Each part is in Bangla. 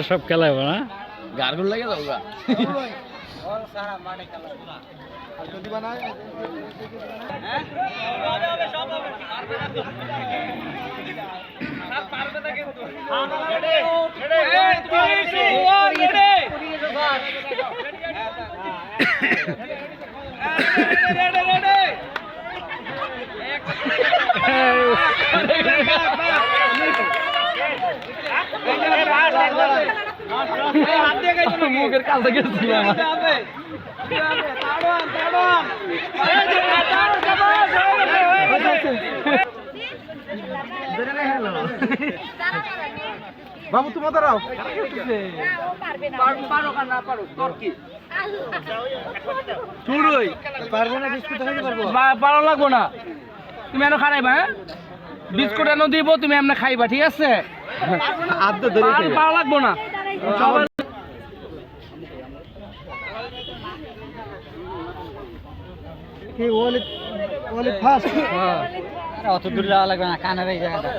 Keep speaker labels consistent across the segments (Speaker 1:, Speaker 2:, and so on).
Speaker 1: সব খেলায় না
Speaker 2: গারগুল লাগে যাও গা মুখের কাছে গেছিলাম বাবু তুমি দাঁড়াও
Speaker 1: ভালো লাগবো না তুমি এনে খাইবা হ্যাঁ বিস্কুট এনে দিব তুমি এমনি খাইবা ঠিক আছে ভালো লাগবো না অত দূর যাওয়া লাগবে না কানের এই জায়গাটা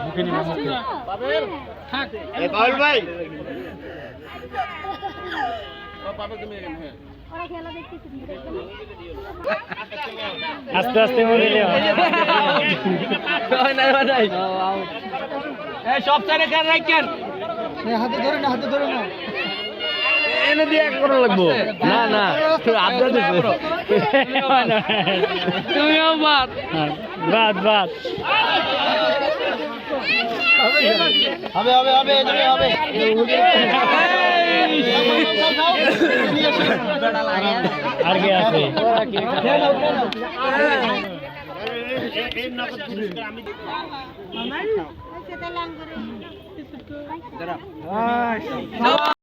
Speaker 1: মুখে নিবা মুখে
Speaker 2: ভাই
Speaker 1: আস্তে আস্তে সব চাইলে খেয়াল রাখেন হাতে ধরে না এনে দিয়ে করা লাগবো না না তুমিও বাদ বাদ
Speaker 2: হবে
Speaker 1: আর কে আছে
Speaker 3: আমার